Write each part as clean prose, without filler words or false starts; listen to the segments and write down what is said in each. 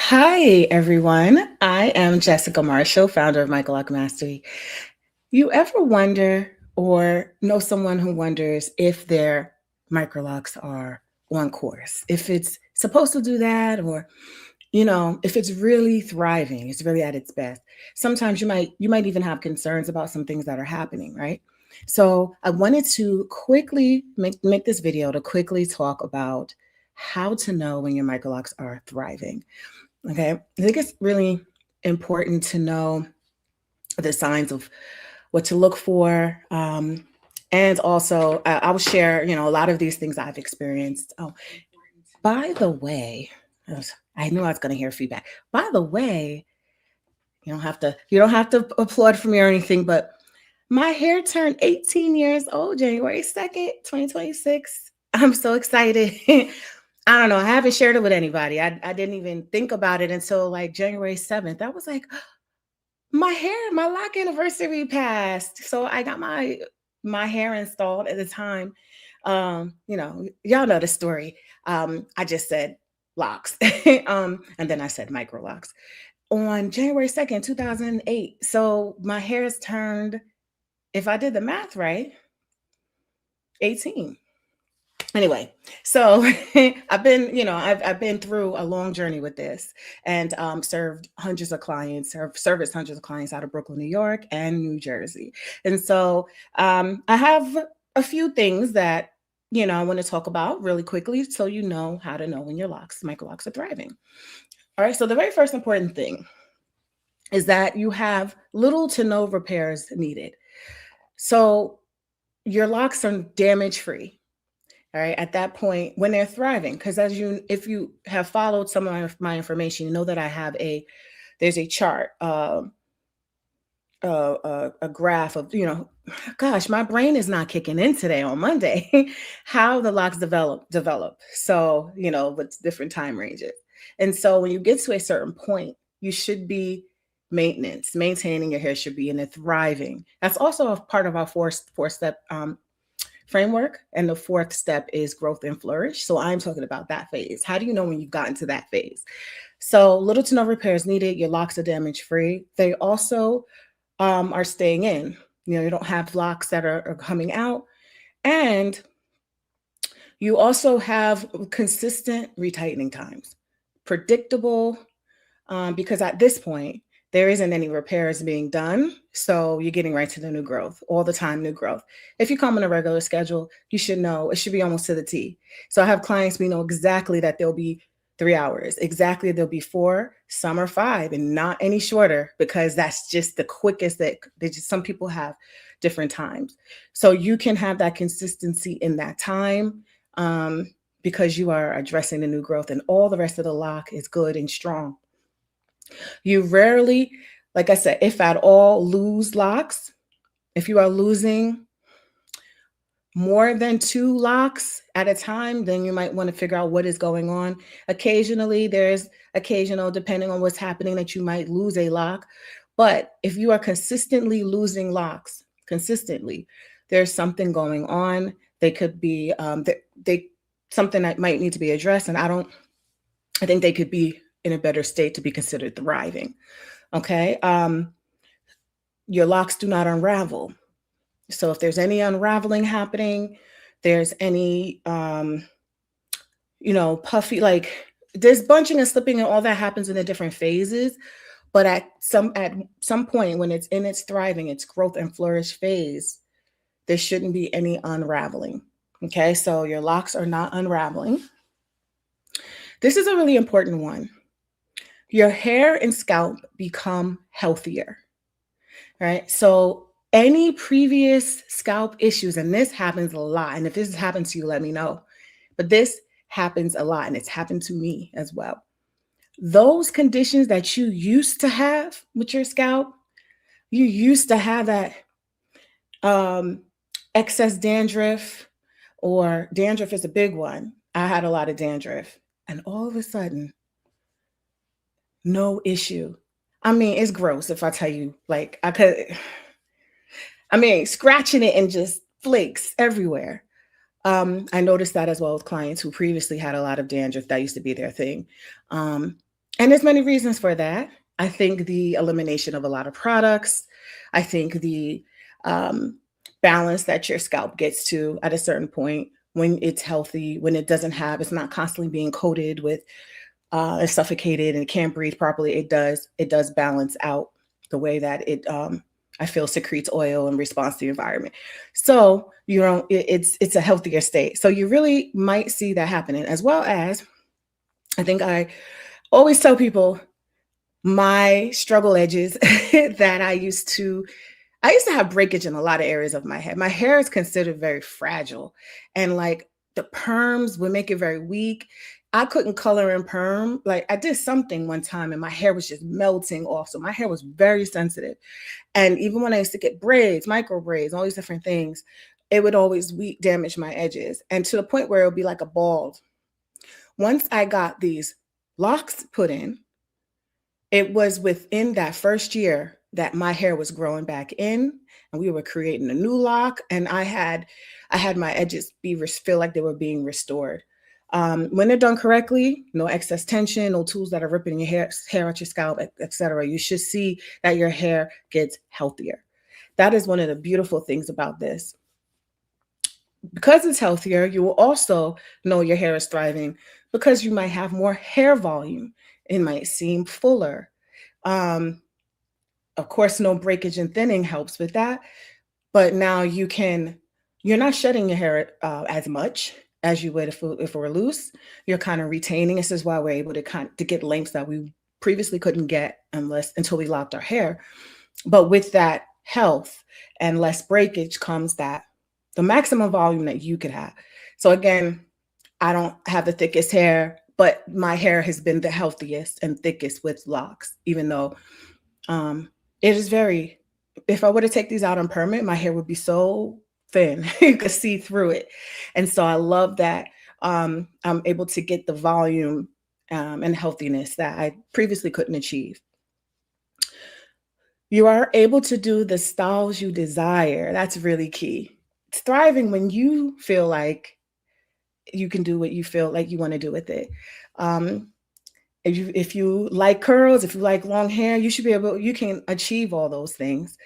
Hi, everyone. I am Jessica Marshall, founder of Microloc Mastery. You ever wonder or know someone who wonders if their microlocs are on course, if it's supposed to do that, or if it's really thriving, it's really at its best. Sometimes you might even have concerns about some things that are happening, right? So I wanted to quickly make this video to quickly talk about how to know when your microlocs are thriving. Okay. I think it's really important to know the signs of what to look for. And also, I will share, a lot of these things I've experienced. Oh, by the way, I knew I was going to hear feedback. By the way, you don't have to applaud for me or anything, but my hair turned 18 years old January 2nd, 2026. I'm so excited. I don't know. I haven't shared it with anybody. I didn't even think about it until like January 7th. I was like, my lock anniversary passed. So I got my hair installed at the time. Y'all know the story. I just said locks. And then I said micro locks on January 2nd, 2008. So my hair has turned, if I did the math right, 18. Anyway, so I've been through a long journey with this, and served hundreds of clients, or serviced hundreds of clients out of Brooklyn, New York, and New Jersey. And so I have a few things that I want to talk about really quickly, so you know how to know when your micro locks are thriving. All right. So the very first important thing is that you have little to no repairs needed. So your locks are damage free. All right, at that point when they're thriving, because if you have followed some of my information, you know that there's a chart, a graph of, gosh, my brain is not kicking in today on Monday, how the locks develop. So, with different time ranges. And so when you get to a certain point, you should be maintaining your hair should be in a thriving. That's also a part of our four step framework. And the fourth step is growth and flourish. So I'm talking about that phase. How do you know when you've gotten to that phase? So little to no repairs needed. Your locks are damage free. They also are staying in. You don't have locks that are coming out. And you also have consistent retightening times, predictable, because at this point, there isn't any repairs being done. So you're getting right to the new growth, all the time, new growth. If you come on a regular schedule, you should know it should be almost to the T. So I have clients, we know exactly that there'll be 3 hours, exactly there'll be 4, some are 5, and not any shorter, because that's just the quickest some people have different times. So you can have that consistency in that time. Because you are addressing the new growth, and all the rest of the lock is good and strong. You rarely, like I said, if at all, lose locks. If you are losing more than 2 locks at a time, then you might want to figure out what is going on. Occasionally, depending on what's happening, that you might lose a lock. But if you are consistently losing locks, there's something going on. They could be something that might need to be addressed. And I think they could be in a better state to be considered thriving. Okay. Your locks do not unravel. So if there's any unraveling happening, there's any, puffy, like there's bunching and slipping, and all that happens in the different phases. But at some point, when it's in its thriving, its growth and flourish phase, there shouldn't be any unraveling. Okay. So your locks are not unraveling. This is a really important one. Your hair and scalp become healthier, right? So any previous scalp issues, and this happens a lot, and if this happens to you, let me know, but this happens a lot, and it's happened to me as well. Those conditions that you used to have with your scalp, you used to have that excess dandruff, or dandruff is a big one. I had a lot of dandruff, and all of a sudden, no issue. I mean, it's gross if I tell you, like, scratching it and just flakes everywhere. I noticed that as well with clients who previously had a lot of dandruff. That used to be their thing. And there's many reasons for that. I think the elimination of a lot of products. I think the um, balance that your scalp gets to at a certain point when it's healthy, when it doesn't have, it's not constantly being coated with, it's suffocated and it can't breathe properly. It does balance out the way that it, I feel, secretes oil in response to the environment. So you don't, it's a healthier state. So you really might see that happening, as well as I think I always tell people my struggle edges that I used to have breakage in a lot of areas of my head. My hair is considered very fragile, and like the perms would make it very weak. I couldn't color in perm. Like I did something one time and my hair was just melting off. So my hair was very sensitive. And even when I used to get braids, micro braids, all these different things, it would always weak damage my edges. And to the point where it would be like a bald. Once I got these locks put in, it was within that first year that my hair was growing back in, and we were creating a new lock, and I had my edges feel like they were being restored. When they're done correctly, no excess tension, no tools that are ripping your hair out your scalp, etc. You should see that your hair gets healthier. That is one of the beautiful things about this. Because it's healthier, you will also know your hair is thriving because you might have more hair volume. It might seem fuller. Um, of course, no breakage and thinning helps with that. But now you're not shedding your hair as much as you would if it were loose. You're kind of retaining. This is why we're able to get lengths that we previously couldn't get until we locked our hair. But with that health and less breakage comes that the maximum volume that you could have. So again, I don't have the thickest hair, but my hair has been the healthiest and thickest with locks, even though it is very, if I were to take these out on permanent, my hair would be so thin, you could see through it. And so I love that I'm able to get the volume and healthiness that I previously couldn't achieve. You are able to do the styles you desire. That's really key. It's thriving when you feel like you can do what you feel like you want to do with it. Um, if you like curls, if you like long hair, you can achieve all those things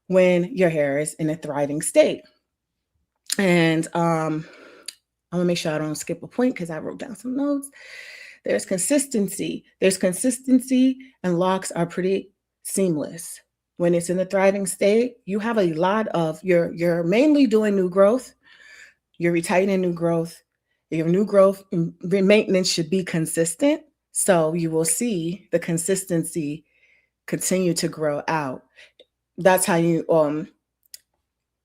when your hair is in a thriving state. And I'm gonna make sure I don't skip a point because I wrote down some notes. There's consistency. There's consistency, and locks are pretty seamless. When it's in a thriving state, you have a lot of you're mainly doing new growth. You're retightening new growth. Your new growth maintenance should be consistent. So you will see the consistency continue to grow out. That's how you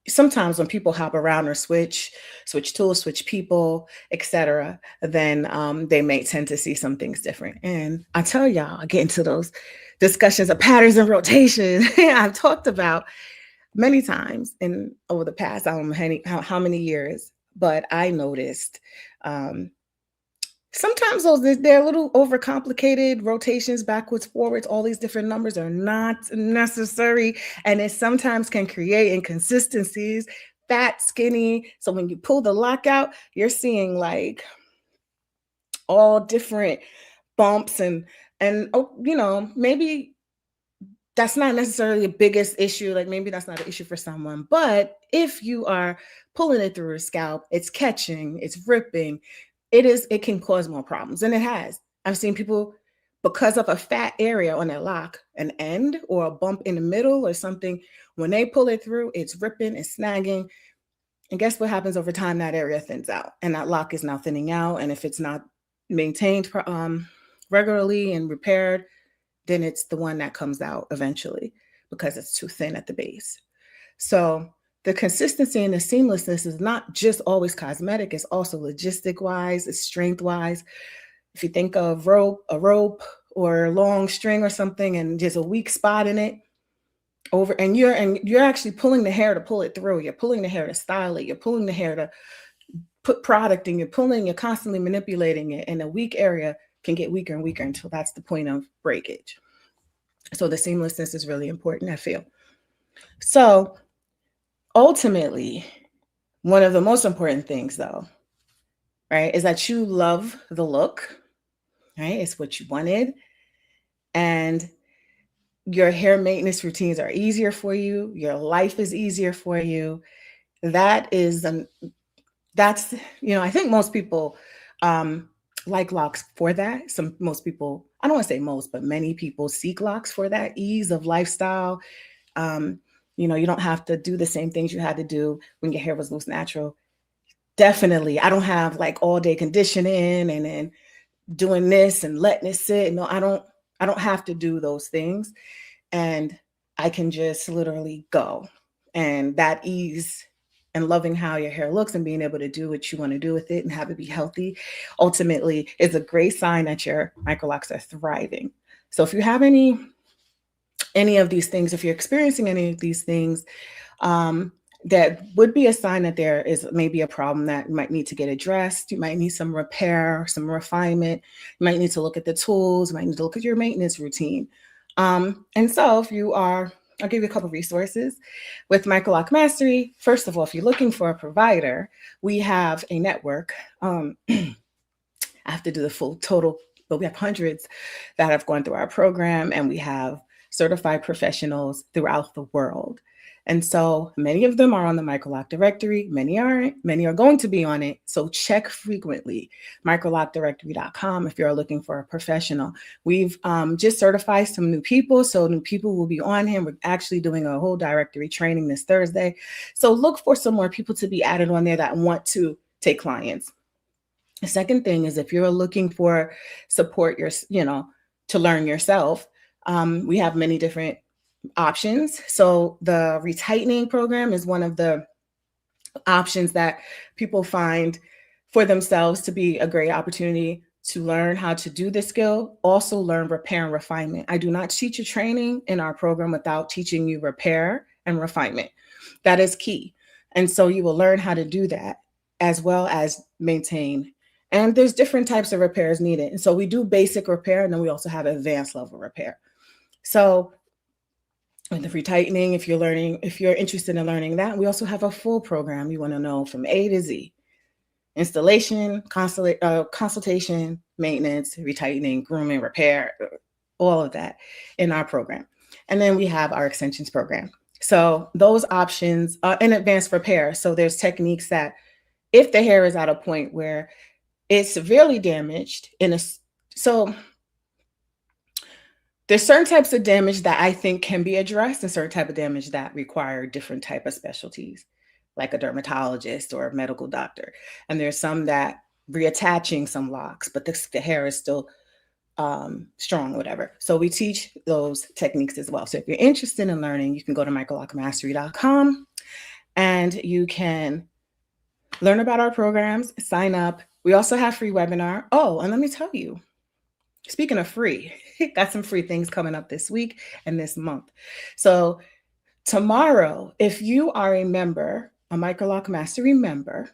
sometimes when people hop around or switch tools, switch people, etc., then they may tend to see some things different. And I tell y'all, I get into those discussions of patterns and rotation I've talked about many times in over the past I don't know how many years, but I noticed um, sometimes they're a little overcomplicated rotations, backwards, forwards. All these different numbers are not necessary, and it sometimes can create inconsistencies. Fat, skinny. So when you pull the lock out, you're seeing like all different bumps and oh, maybe that's not necessarily the biggest issue. Like maybe that's not an issue for someone, but if you are pulling it through a scalp, it's catching, it's ripping, it can cause more problems. And it has. I've seen people because of a fat area on their lock, an end or a bump in the middle or something, when they pull it through, it's ripping, it's snagging. And guess what happens over time? That area thins out and that lock is now thinning out. And if it's not maintained regularly and repaired, then it's the one that comes out eventually because it's too thin at the base. So the consistency and the seamlessness is not just always cosmetic, it's also logistic wise, it's strength wise. If you think of a rope or a long string or something and there's a weak spot in it, you're actually pulling the hair to pull it through. You're pulling the hair to style it. You're pulling the hair to put product in. You're constantly manipulating it. And a weak area can get weaker and weaker until that's the point of breakage. So the seamlessness is really important, I feel. So ultimately, one of the most important things though, right, is that you love the look, right? It's what you wanted. and your hair maintenance routines are easier for you, your life is easier for you. That is that's, I think most people um like locks for that. Most people, I don't want to say most, but many people seek locks for that ease of lifestyle. um you don't have to do the same things you had to do when your hair was loose natural. Definitely, I don't have like all day conditioning and then doing this and letting it sit. No, I don't have to do those things. And I can just literally go. And that ease and loving how your hair looks and being able to do what you want to do with it and have it be healthy ultimately is a great sign that your microlocks are thriving. So if you have any of these things, if you're experiencing any of these things, um, that would be a sign that there is maybe a problem that might need to get addressed. You might need some repair, some refinement. You might need to look at the tools. You might need to look at your maintenance routine. And so if you are, I'll give you a couple of resources. With Microloc Mastery, first of all, if you're looking for a provider, we have a network. I have to do the full total, but we have hundreds that have gone through our program, and we have certified professionals throughout the world. And so many of them are on the Microloc directory, many aren't, many are going to be on it. So check frequently, microlocdirectory.com, if you're looking for a professional. We've just certified some new people, so new people will be on here. We're actually doing a whole directory training this Thursday. So look for some more people to be added on there that want to take clients. The second thing is if you're looking for support, to learn yourself, we have many different options. So the retightening program is one of the options that people find for themselves to be a great opportunity to learn how to do this skill, also learn repair and refinement. I do not teach a training in our program without teaching you repair and refinement. That is key. And so you will learn how to do that as well as maintain. And there's different types of repairs needed. And so we do basic repair, and then we also have advanced level repair. So with the retightening, if you're interested in learning that, we also have a full program. You want to know from A to Z: installation, consultation, maintenance, retightening, grooming, repair, all of that in our program. And then we have our extensions program. So those options in advanced repair. So there's techniques that if the hair is at a point where it's severely damaged so there's certain types of damage that I think can be addressed, and certain type of damage that require different type of specialties, like a dermatologist or a medical doctor. And there's some that reattaching some locks, but the hair is still strong, whatever. So we teach those techniques as well. So if you're interested in learning, you can go to microlocmastery.com and you can learn about our programs, sign up. We also have free webinar. Oh, and let me tell you, speaking of free, got some free things coming up this week and this month. So tomorrow, if you are a member, a Microloc Mastery member,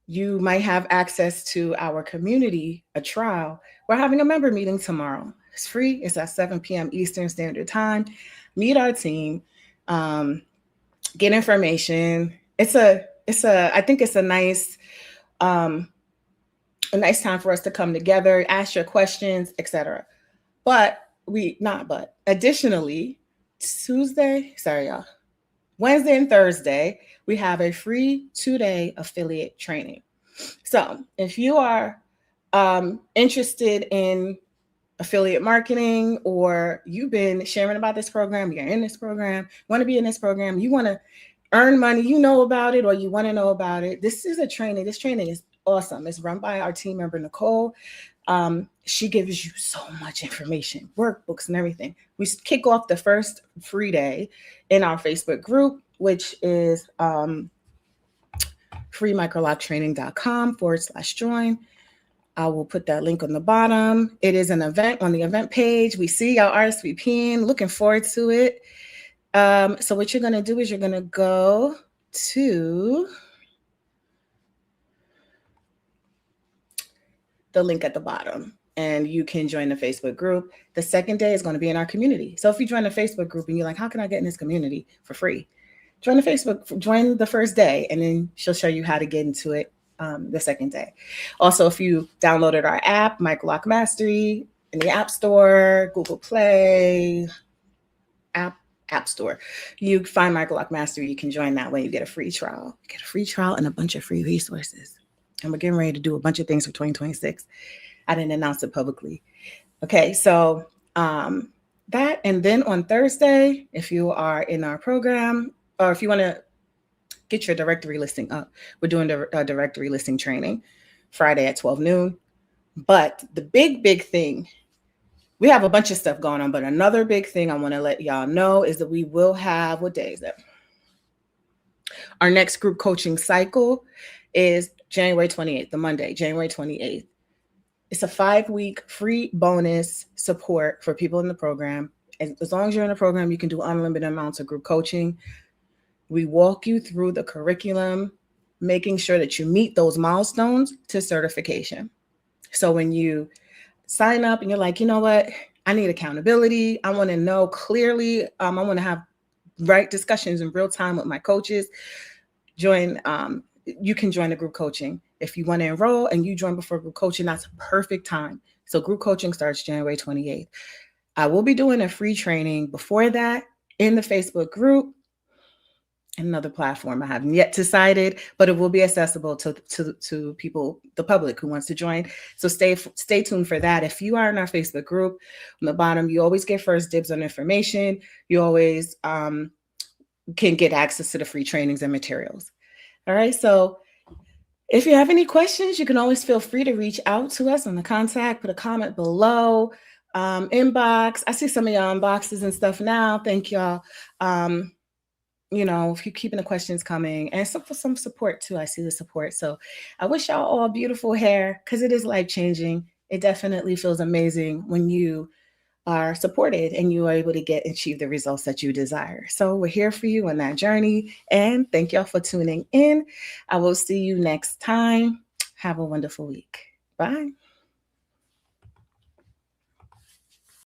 you might have access to our community, a trial. We're having a member meeting tomorrow. It's free. It's at 7 p.m. Eastern Standard Time. Meet our team, get information. I think it's a nice time for us to come together, ask your questions, etc. Additionally, Wednesday and Thursday, we have a free 2-day affiliate training. So if you are interested in affiliate marketing, or you've been sharing about this program, you're in this program, want to be in this program, you want to earn money, you know about it, or you want to know about it, this is a training. This training is awesome. It's run by our team member, Nicole. She gives you so much information, workbooks and everything. We kick off the first free day in our Facebook group, which is freemicroloctraining.com/join. I will put that link on the bottom. It is an event on the event page. We see y'all RSVPing, looking forward to it. So what you're going to do is you're going to go to the link at the bottom and you can join the Facebook group. The second day is going to be in our community. So if you join the Facebook group and you're like, how can I get in this community for free? Join the first day, and then she'll show you how to get into it the second day. Also, if you downloaded our app, Microloc Mastery, in the App Store, Google Play, App App Store. You find Microloc Mastery. You can join that way. You get a free trial. You get a free trial and a bunch of free resources. And we're getting ready to do a bunch of things for 2026. I didn't announce it publicly. Okay, so that, and then on Thursday, if you are in our program, or if you want to get your directory listing up, we're doing the directory listing training Friday at 12 noon. But the big thing, we have a bunch of stuff going on, but another big thing I want to let y'all know is that we will have, what day is that? Our next group coaching cycle is January 28th, the Monday, January 28th. It's a 5-week free bonus support for people in the program. As long as you're in the program, you can do unlimited amounts of group coaching. We walk you through the curriculum, making sure that you meet those milestones to certification. So when you sign up and you're like, you know what, I need accountability. I want to know clearly. I want to have right discussions in real time with my coaches. You can join the group coaching. If you want to enroll and you join before group coaching, that's a perfect time. So group coaching starts January 28th. I will be doing a free training before that in the Facebook group. Another platform I haven't yet decided, but it will be accessible to people, the public who wants to join. So stay tuned for that. If you are in our Facebook group, on the bottom, you always get first dibs on information. You always can get access to the free trainings and materials. All right. So if you have any questions, you can always feel free to reach out to us on the contact, put a comment below, inbox. I see some of y'all inboxes and stuff now. Thank y'all. If you're keeping the questions coming, and some support too. I see the support. So I wish y'all all beautiful hair, because it is life-changing. It definitely feels amazing when you are supported and you are able to achieve the results that you desire. So we're here for you on that journey. And thank y'all for tuning in. I will see you next time. Have a wonderful week. Bye.